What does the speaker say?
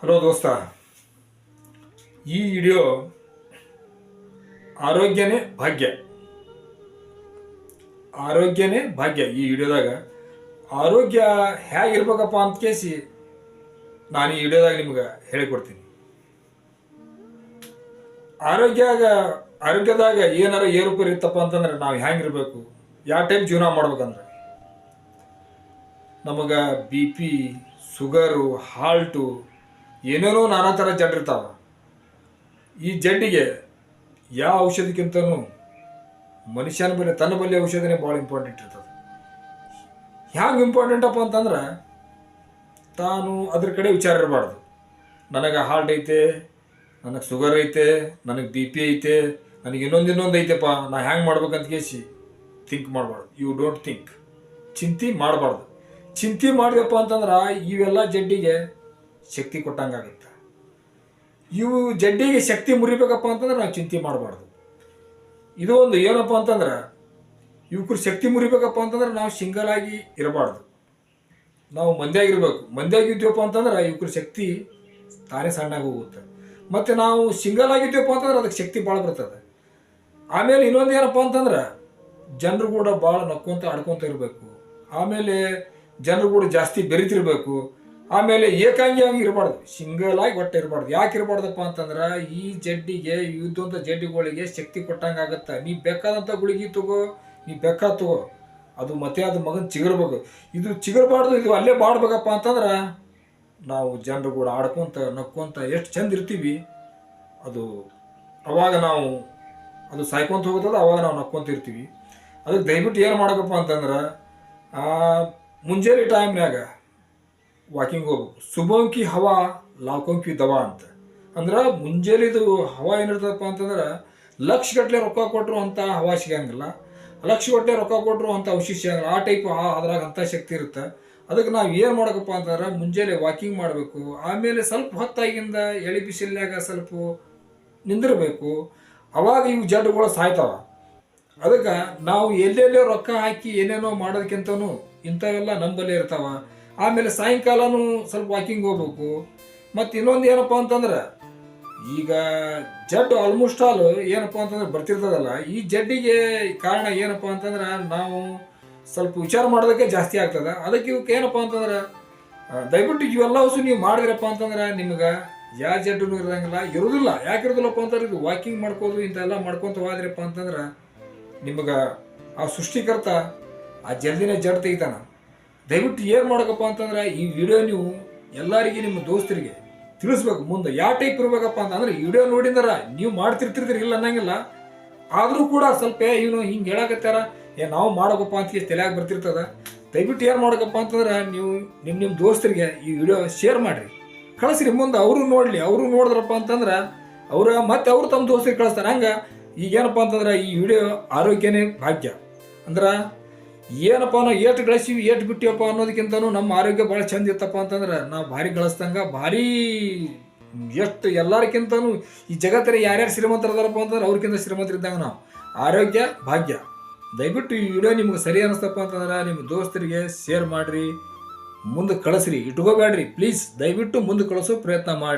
Hello ದೋಸ್ತ, ಈ video ಆರೋಗ್ಯನೇ ಭಾಗ್ಯ. ಆರೋಗ್ಯನೇ ಭಾಗ್ಯ. ಈ ವಿಡಿಯೋದಾಗ ಆರೋಗ್ಯ ಹೇಗಿರ್ಬೇಕಪ್ಪ ಅಂತ ಕೇಸಿ ನಾನು ಈ ವಿಡಿಯೋದಾಗ ನಿಮ್ಗೆ ಹೇಳಿಕೊಡ್ತೀನಿ. ಆರೋಗ್ಯದಾಗ ಏನಾರ ಏರುಪೇರು ಇತ್ತಪ್ಪ ಅಂತಂದ್ರೆ ನಾವು ಹೆಂಗಿರ್ಬೇಕು, ಯಾವ ಟೈಪ್ ಜೀವನ ಮಾಡ್ಬೇಕಂದ್ರೆ ನಮಗೆ BP, ಶುಗರು, ಹಾಲ್ಟು, ಏನೇನೋ ನಾನಾ ಥರ ಜಡ್ಡಿರ್ತಾವ. ಈ ಜಡ್ಡಿಗೆ ಯಾವ ಔಷಧಿಕ್ಕಿಂತನೂ ಮನುಷ್ಯನ ಬಳಿ ತನ್ನ ಬಳಿ ಔಷಧಿನೇ ಭಾಳ ಇಂಪಾರ್ಟೆಂಟ್ ಇರ್ತದೆ. ಹ್ಯಾಂಗೆ ಇಂಪಾರ್ಟೆಂಟಪ್ಪ ಅಂತಂದ್ರೆ ತಾನು ಅದ್ರ ಕಡೆ ವಿಚಾರ ಇರಬಾರ್ದು. ನನಗೆ ಹಾರ್ಟ್ ಐತೆ, ನನಗೆ ಶುಗರ್ ಐತೆ, ನನಗೆ BP ಐತೆ, ನನಗೆ ಇನ್ನೊಂದು ಐತೆಪ್ಪ, ನಾ ಹ್ಯಾಂಗೆ ಮಾಡ್ಬೇಕಂತ ಕೇಸಿ ಥಿಂಕ್ ಮಾಡಬಾರ್ದು. You don't think. ಚಿಂತೆ ಮಾಡಬಾರ್ದು. ಚಿಂತೆ ಮಾಡಿದೆಪ್ಪ ಅಂತಂದ್ರೆ ಇವೆಲ್ಲ ಜಡ್ಡಿಗೆ ಶಕ್ತಿ ಕೊಟ್ಟಂಗಾಗುತ್ತೆ. ಇವು ಜಡ್ಡಿಗೆ ಶಕ್ತಿ ಮುರಿಬೇಕಪ್ಪ ಅಂತಂದ್ರೆ ನಾವು ಚಿಂತೆ ಮಾಡಬಾರ್ದು. ಇದು ಒಂದು ಏನಪ್ಪ ಅಂತಂದ್ರೆ ಇವಕ್ಕರು ಶಕ್ತಿ ಮುರಿಬೇಕಪ್ಪ ಅಂತಂದ್ರೆ ನಾವು ಸಿಂಗಲ್ ಆಗಿ ಇರಬಾರ್ದು, ನಾವು ಮಂದ್ಯಾಗಿರ್ಬೇಕು. ಮಂದ್ಯಾಗಿದ್ದೀವಪ್ಪ ಅಂತಂದ್ರೆ ಇವಕ್ಕರ ಶಕ್ತಿ ತಾನೇ ಸಣ್ಣಾಗಿ ಹೋಗುತ್ತೆ. ಮತ್ತು ನಾವು ಸಿಂಗಲ್ ಆಗಿದ್ದೀವಪ್ಪ ಅಂತಂದ್ರೆ ಅದಕ್ಕೆ ಶಕ್ತಿ ಭಾಳ ಬರ್ತದೆ. ಆಮೇಲೆ ಇನ್ನೊಂದು ಏನಪ್ಪ ಅಂತಂದ್ರೆ ಜನರು ಕೂಡ ಭಾಳ ನಕ್ಕೊಂತ ಆಡ್ಕೊತ ಇರಬೇಕು. ಆಮೇಲೆ ಜನರು ಕೂಡ ಜಾಸ್ತಿ ಬೆರಿತಿರ್ಬೇಕು. ಆಮೇಲೆ ಏಕಾಂಗಿಯಾಗಿ ಇರಬಾರ್ದು, ಸಿಂಗಲ್ ಆಗಿ ಒಟ್ಟೆ ಇರಬಾರ್ದು. ಯಾಕೆ ಇರಬಾರ್ದಪ್ಪ ಅಂತಂದ್ರೆ ಈ ಜಡ್ಡಿಗೆ ಇದ್ದಂಥ ಜಡ್ಡಿಗಳಿಗೆ ಶಕ್ತಿ ಕೊಟ್ಟಂಗೆ ಆಗುತ್ತೆ. ನೀ ಬೇಕಾದಂಥ ಗುಳಿಗೆ ತಗೋ, ನೀ ಬೇಕಾದ ತಗೋ, ಅದು ಮತ್ತೆ ಅದು ಮಗನ ಚಿಗರ್ಬೇಕು. ಇದು ಚಿಗರ್ಬಾರ್ದು, ಇದು ಅಲ್ಲೇ ಬಾಡ್ಬೇಕಪ್ಪ ಅಂತಂದ್ರೆ ನಾವು ಜನರು ಕೂಡ ಆಡ್ಕೊತ ನಕ್ಕೊಂತ ಎಷ್ಟು ಚಂದ ಇರ್ತೀವಿ. ಅದು ಅವಾಗ ನಾವು ಅದು ಸಾಯ್ಕೊಂತ ಹೋಗುತ್ತದೆ, ಅವಾಗ ನಾವು ನಕ್ಕೊಂತ ಇರ್ತೀವಿ. ಅದಕ್ಕೆ ದಯವಿಟ್ಟು ಏನು ಮಾಡಬೇಕಪ್ಪ ಅಂತಂದ್ರೆ ಮುಂಜಾನೆ ಟೈಮ್ನಾಗ ವಾಕಿಂಗ್ ಹೋಗ್ಬೇಕು. ಸುಬಂಕಿ ಹವಾ ಲಾಕೊಂಕಿ ದವಾ ಅಂತ ಅಂದ್ರೆ ಮುಂಜಾನೆದು ಹವಾ ಏನಿರ್ತದಪ್ಪ ಅಂತಂದ್ರೆ ಲಕ್ಷಗಟ್ಟಲೆ ರೊಕ್ಕ ಕೊಟ್ಟರು ಅಂಥ ಹವಾ ಸಿಗಂಗಿಲ್ಲ, ಲಕ್ಷಗಟ್ಟಲೆ ರೊಕ್ಕ ಕೊಟ್ಟರು ಅಂಥ ಔಷಧಿ ಸಿಗಂಗಿಲ್ಲ. ಆ ಟೈಪ್ ಅದ್ರಾಗ ಅಂಥ ಶಕ್ತಿ ಇರುತ್ತೆ. ಅದಕ್ಕೆ ನಾವು ಏನು ಮಾಡಬೇಕಪ್ಪ ಅಂತಂದ್ರೆ ಮುಂಜಾನೆ ವಾಕಿಂಗ್ ಮಾಡಬೇಕು. ಆಮೇಲೆ ಸ್ವಲ್ಪ ಹೊತ್ತಾಗಿಂದ ಎಳೆ ಬಿಸಿಲಿನಾಗ ಸ್ವಲ್ಪ ನಿಂದಿರಬೇಕು. ಅವಾಗ ಇವು ಜಡ್ಡುಗಳು ಸಾಯ್ತಾವ. ಅದಕ್ಕೆ ನಾವು ಎಲ್ಲೆಲ್ಲೋ ರೊಕ್ಕ ಹಾಕಿ ಏನೇನೋ ಮಾಡೋದಕ್ಕಿಂತನೂ ಇಂಥವೆಲ್ಲ ನಂಬಲ್ಲೇ ಇರ್ತಾವ. ಆಮೇಲೆ ಸಾಯಂಕಾಲನೂ ಸ್ವಲ್ಪ ವಾಕಿಂಗ್ ಹೋಗ್ಬೇಕು. ಮತ್ತು ಇನ್ನೊಂದು ಏನಪ್ಪ ಅಂತಂದ್ರೆ ಈಗ ಜಡ್ಡು ಆಲ್ಮೋಸ್ಟ್ ಆಲ್ ಏನಪ್ಪ ಅಂತಂದ್ರೆ ಬರ್ತಿರ್ತದಲ್ಲ, ಈ ಜಡ್ಡಿಗೆ ಕಾರಣ ಏನಪ್ಪ ಅಂತಂದ್ರೆ ನಾವು ಸ್ವಲ್ಪ ವಿಚಾರ ಮಾಡೋದಕ್ಕೆ ಜಾಸ್ತಿ ಆಗ್ತದೆ. ಅದಕ್ಕೆ ಇವಕ್ಕೆ ಏನಪ್ಪ ಅಂತಂದ್ರೆ ದಯವಿಟ್ಟು ಇವೆಲ್ಲ ವಸ್ತು ನೀವು ಮಾಡಿದ್ರಪ್ಪ ಅಂತಂದ್ರೆ ನಿಮ್ಗೆ ಯಾವ ಜಡ್ಡು ಇರೋದಂಗಿಲ್ಲ, ಇರೋದಿಲ್ಲ. ಯಾಕೆ ಇರೋದಿಲ್ಲಪ್ಪ ಅಂತಂದ್ರೆ ಇದು ವಾಕಿಂಗ್ ಮಾಡ್ಕೋದು ಇಂಥೆಲ್ಲ ಮಾಡ್ಕೊತ ಹೋದ್ರಪ್ಪ ಅಂತಂದ್ರೆ ನಿಮ್ಗೆ ಆ ಸೃಷ್ಟಿಕರ್ತ ಆ ಜಲ್ದಿನೇ ಜಡ್ ತೆಗಿತಾನ. ದಯವಿಟ್ಟು ಏನು ಮಾಡಬೇಕಪ್ಪ ಅಂತಂದ್ರೆ ಈ ವಿಡಿಯೋ ನೀವು ಎಲ್ಲರಿಗೆ ನಿಮ್ಮ ದೋಸ್ತರಿಗೆ ತಿಳಿಸ್ಬೇಕು. ಮುಂದೆ ಯಾವ ಟೈಪ್ ಇರ್ಬೇಕಪ್ಪ ಅಂತಂದ್ರೆ ಈ ವಿಡಿಯೋ ನೋಡಿದಾರ ನೀವು ಮಾಡ್ತಿರ್ತಿರ್ತೀರಿ, ಇಲ್ಲ ಅನ್ನಂಗಿಲ್ಲ. ಆದರೂ ಕೂಡ ಸ್ವಲ್ಪ ಇವನು ಹಿಂಗೆ ಹೇಳಕತ್ತಾರ, ನಾವು ಮಾಡಬೇಕಪ್ಪ ಅಂತ ತಲೆಯಾಗಿ ಬರ್ತಿರ್ತದ. ದಯವಿಟ್ಟು ಏನು ಮಾಡಬೇಕಪ್ಪ ಅಂತಂದ್ರೆ ನೀವು ನಿಮ್ಮ ದೋಸ್ತರಿಗೆ ಈ ವಿಡಿಯೋ ಶೇರ್ ಮಾಡಿರಿ, ಕಳಿಸ್ರಿ. ಮುಂದೆ ಅವರು ನೋಡಲಿ. ಅವರು ನೋಡಿದ್ರಪ್ಪ ಅಂತಂದ್ರೆ ಮತ್ತೆ ಅವರು ತಮ್ಮ ದೋಸ್ತರಿಗೆ ಕಳಿಸ್ತಾರೆ. ಹಂಗೆ ಈಗೇನಪ್ಪ ಅಂತಂದ್ರೆ ಈ ವಿಡಿಯೋ ಆರೋಗ್ಯನೇ ಭಾಗ್ಯ ಅಂದ್ರೆ ಏನಪ್ಪ ನಾವು ಏಟು ಗಳಿಸೀವಿ ಏಟು ಬಿಟ್ಟಿವಪ್ಪ ಅನ್ನೋದಕ್ಕಿಂತನೂ ನಮ್ಮ ಆರೋಗ್ಯ ಭಾಳ ಚಂದ ಇತ್ತಪ್ಪ ಅಂತಂದ್ರೆ ನಾವು ಭಾರಿ ಗಳಿಸ್ದಂಗೆ ಭಾರಿ ಎಷ್ಟು ಎಲ್ಲರಿಗಿಂತನೂ ಈ ಜಗತ್ತಲ್ಲಿ ಯಾರ್ಯಾರು ಶ್ರೀಮಂತರು ಅದಾರಪ್ಪ ಅಂತಂದ್ರೆ ಅವ್ರಿಗಿಂತ ಶ್ರೀಮಂತರಿದ್ದಂಗೆ ನಾವು. ಆರೋಗ್ಯ ಭಾಗ್ಯ. ದಯವಿಟ್ಟು ಈ ವಿಡಿಯೋ ನಿಮ್ಗೆ ಸರಿ ಅನ್ನಿಸ್ತಪ್ಪ ಅಂತಂದ್ರೆ ನಿಮ್ಮ ದೋಸ್ತರಿಗೆ ಶೇರ್ ಮಾಡಿರಿ, ಮುಂದೆ ಕಳಿಸ್ರಿ, ಇಟ್ಕೋಬೇಡ್ರಿ ಪ್ಲೀಸ್. ದಯವಿಟ್ಟು ಮುಂದೆ ಕಳಿಸೋ ಪ್ರಯತ್ನ ಮಾಡಿರಿ.